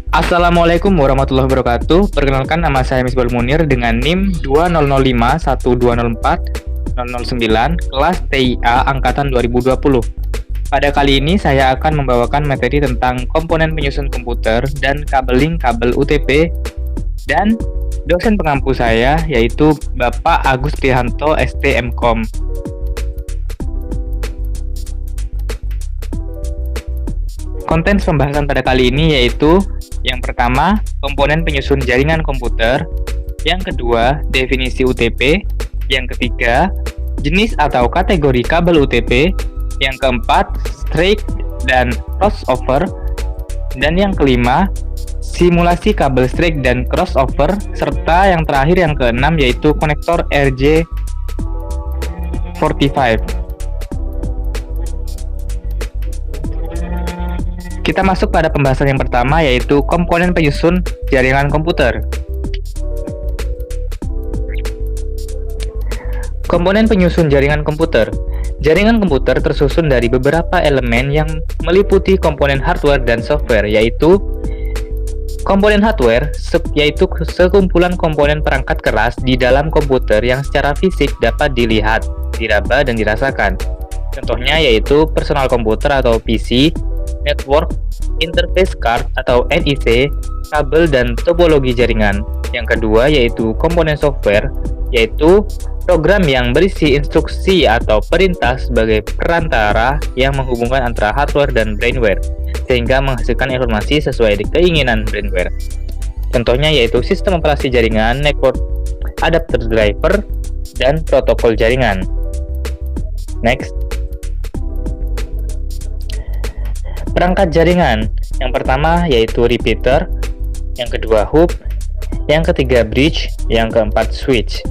Assalamualaikum warahmatullahi wabarakatuh. Perkenalkan, nama saya Misbal Munir dengan NIM 200512040009 kelas TIA angkatan 2020. Pada kali ini saya akan membawakan materi tentang komponen penyusun komputer dan kabeling kabel UTP, dan dosen pengampu saya yaitu Bapak Agus Prihanto STMkom. Konten pembahasan pada kali ini yaitu yang pertama, komponen penyusun jaringan komputer. Yang kedua, definisi UTP. Yang ketiga, jenis atau kategori kabel UTP. Yang keempat, strike dan crossover. Dan yang kelima, simulasi kabel strike dan crossover. Serta yang terakhir, yang keenam, yaitu konektor RJ45. Kita masuk pada pembahasan yang pertama, yaitu komponen penyusun jaringan komputer. Komponen penyusun jaringan komputer. Jaringan komputer tersusun dari beberapa elemen yang meliputi komponen hardware dan software, yaitu komponen hardware, yaitu sekumpulan komponen perangkat keras di dalam komputer yang secara fisik dapat dilihat, diraba, dan dirasakan. Contohnya yaitu personal komputer atau PC, network, interface card atau NIC, kabel, dan topologi jaringan. Yang kedua yaitu komponen software, yaitu program yang berisi instruksi atau perintah sebagai perantara yang menghubungkan antara hardware dan brainware, sehingga menghasilkan informasi sesuai keinginan brainware. Contohnya yaitu sistem operasi jaringan, network adapter driver, dan protokol jaringan. Next. Perangkat jaringan. Yang pertama yaitu repeater, yang kedua hub, yang ketiga bridge, yang keempat switch.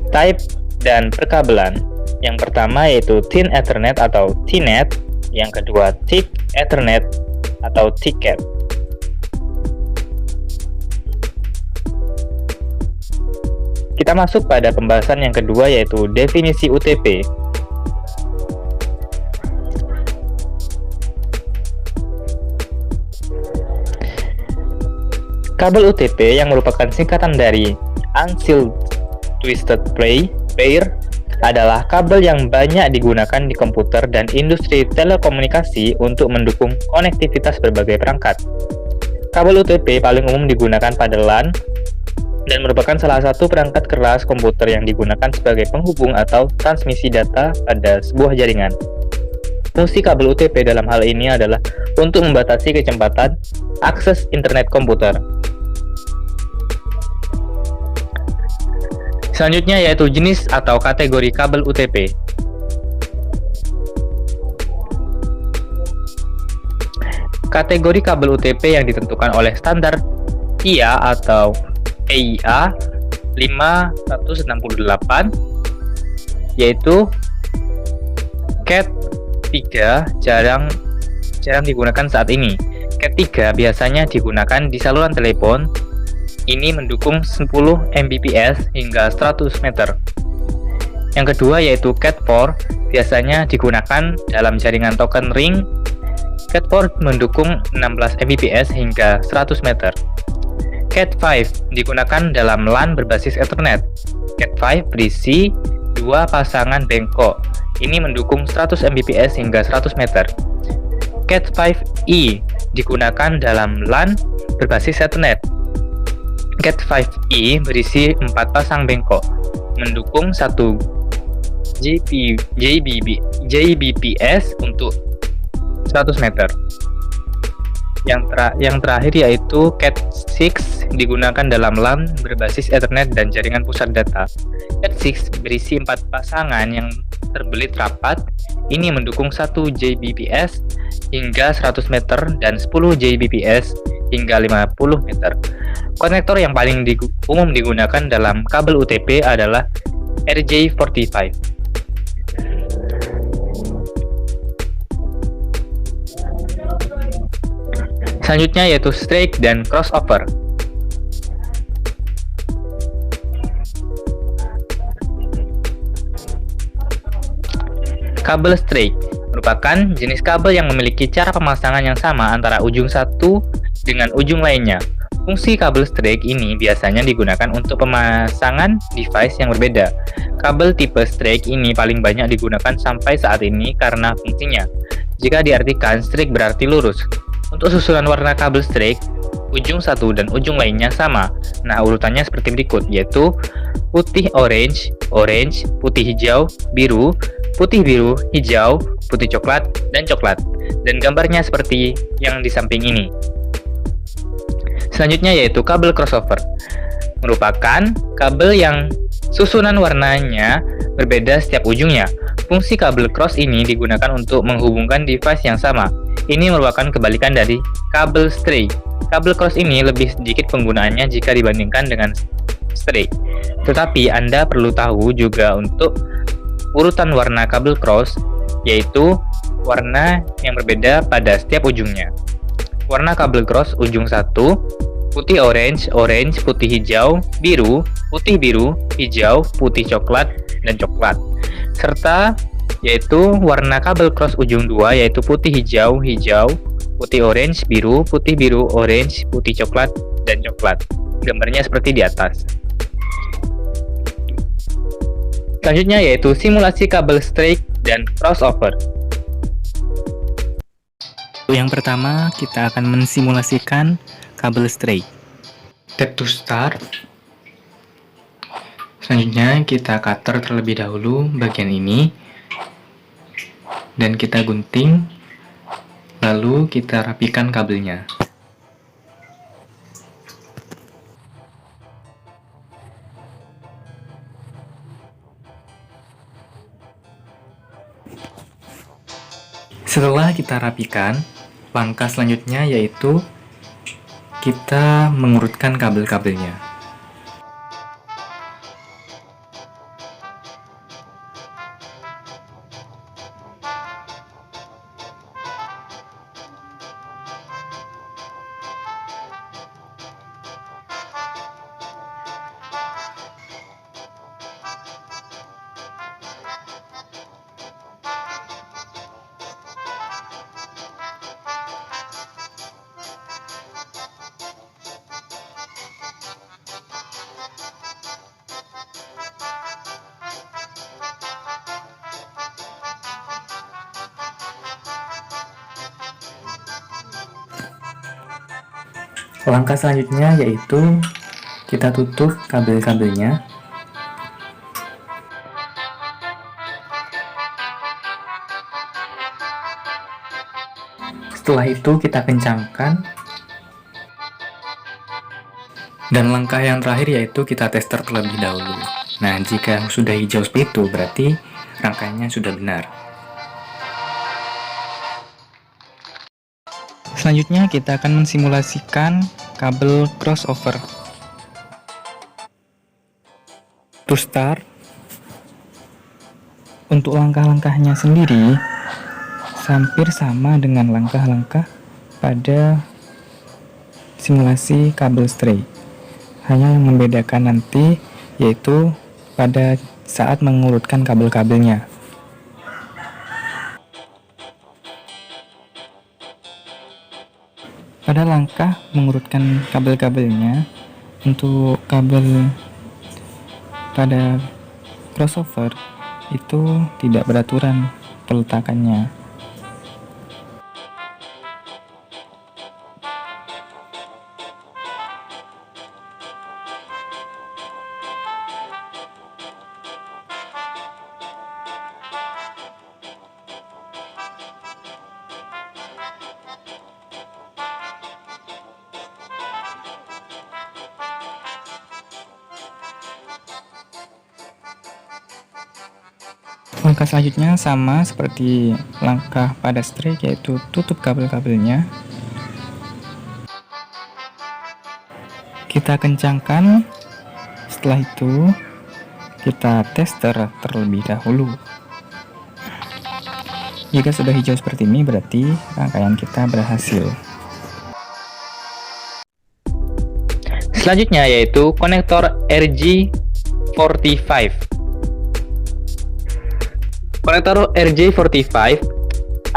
Type dan perkabelan. Yang pertama yaitu Thin Ethernet atau T-Net, yang kedua Thick Ethernet atau Thicket. Kita masuk pada pembahasan yang kedua yaitu definisi UTP. Kabel UTP yang merupakan singkatan dari Unsealed Twisted Pair adalah kabel yang banyak digunakan di komputer dan industri telekomunikasi untuk mendukung konektivitas berbagai perangkat. Kabel UTP paling umum digunakan pada LAN dan merupakan salah satu perangkat keras komputer yang digunakan sebagai penghubung atau transmisi data pada sebuah jaringan. Fungsi kabel UTP dalam hal ini adalah untuk membatasi kecepatan akses internet komputer. Selanjutnya yaitu jenis atau kategori kabel UTP. Kategori kabel UTP yang ditentukan oleh standar TIA atau EIA 5168 yaitu Cat 3 jarang digunakan saat ini. Cat 3 biasanya digunakan di saluran telepon. Ini mendukung 10 Mbps hingga 100 meter. Yang kedua yaitu Cat 4, biasanya digunakan dalam jaringan token ring. Cat 4 mendukung 16 Mbps hingga 100 meter. Cat 5 digunakan dalam LAN berbasis Ethernet. Cat 5 berisi 2 pasangan bengkok. Ini mendukung 100 Mbps hingga 100 meter. Cat 5e digunakan dalam LAN berbasis Ethernet. Cat 5e berisi 4 pasang bengkok, mendukung 1 Gbps untuk 100 meter. Yang terakhir yaitu Cat 6 digunakan dalam LAN berbasis Ethernet dan jaringan pusat data. Cat 6 berisi 4 pasangan yang terbelit rapat. Ini mendukung 1 Gbps hingga 100 meter dan 10 Gbps hingga 50 meter. Konektor yang paling umum digunakan dalam kabel UTP adalah RJ45. Selanjutnya yaitu strike dan crossover. Kabel strike merupakan jenis kabel yang memiliki cara pemasangan yang sama antara ujung satu dengan ujung lainnya. Fungsi kabel straight ini biasanya digunakan untuk pemasangan device yang berbeda. Kabel tipe straight ini paling banyak digunakan sampai saat ini karena fungsinya. Jika diartikan, straight berarti lurus. Untuk susunan warna kabel straight, ujung satu dan ujung lainnya sama. Nah, urutannya seperti berikut, yaitu putih orange, orange, putih hijau, biru, putih biru, hijau, putih coklat, dan coklat. Dan gambarnya seperti yang di samping ini. Selanjutnya yaitu kabel crossover. Merupakan kabel yang susunan warnanya berbeda setiap ujungnya. Fungsi kabel cross ini digunakan untuk menghubungkan device yang sama. Ini merupakan kebalikan dari kabel straight. Kabel cross ini lebih sedikit penggunaannya jika dibandingkan dengan straight. Tetapi Anda perlu tahu juga untuk urutan warna kabel cross, yaitu warna yang berbeda pada setiap ujungnya. Warna kabel cross ujung satu, putih orange, orange, putih hijau, biru, putih biru, hijau, putih coklat, dan coklat. Serta yaitu warna kabel cross ujung dua, yaitu putih hijau, hijau, putih orange, biru, orange, putih coklat, dan coklat. Gambarnya seperti di atas. Selanjutnya yaitu simulasi kabel straight dan crossover. Yang pertama, kita akan mensimulasikan kabel straight. Tap to start. Selanjutnya kita cutter terlebih dahulu bagian ini. Dan kita gunting. Lalu kita rapikan kabelnya. Setelah kita rapikan, langkah selanjutnya yaitu kita mengurutkan kabel-kabelnya. Langkah selanjutnya yaitu kita tutup kabel-kabelnya. Setelah itu kita kencangkan. Dan langkah yang terakhir yaitu kita tester terlebih dahulu. Nah, jika sudah hijau seperti itu berarti rangkaiannya sudah benar. Selanjutnya kita akan mensimulasikan kabel crossover. To start, untuk langkah-langkahnya sendiri hampir sama dengan langkah-langkah pada simulasi kabel straight. Hanya yang membedakan nanti yaitu pada saat mengurutkan kabel-kabelnya. Pada langkah mengurutkan kabel-kabelnya, untuk kabel pada crossover itu tidak beraturan peletakannya. Langkah selanjutnya sama seperti langkah pada straight, yaitu tutup kabel-kabelnya. Kita kencangkan. Setelah itu kita tester terlebih dahulu. Jika sudah hijau seperti ini berarti rangkaian kita berhasil. Selanjutnya yaitu konektor RJ45. Konektor RJ45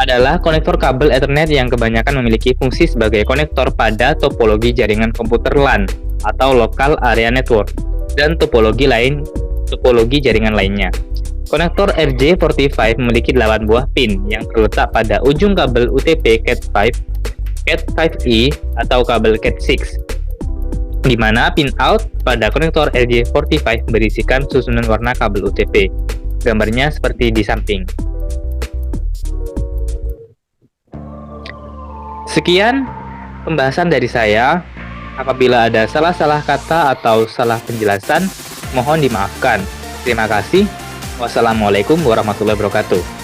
adalah konektor kabel Ethernet yang kebanyakan memiliki fungsi sebagai konektor pada topologi jaringan komputer LAN atau Local Area Network dan topologi jaringan lainnya. Konektor RJ45 memiliki 8 buah pin yang terletak pada ujung kabel UTP Cat5, Cat5e, atau kabel Cat6, di mana pin out pada konektor RJ45 berisikan susunan warna kabel UTP. Gambarnya seperti di samping. Sekian pembahasan dari saya. Apabila ada salah-salah kata atau salah penjelasan, mohon dimaafkan. Terima kasih. Wassalamualaikum warahmatullahi wabarakatuh.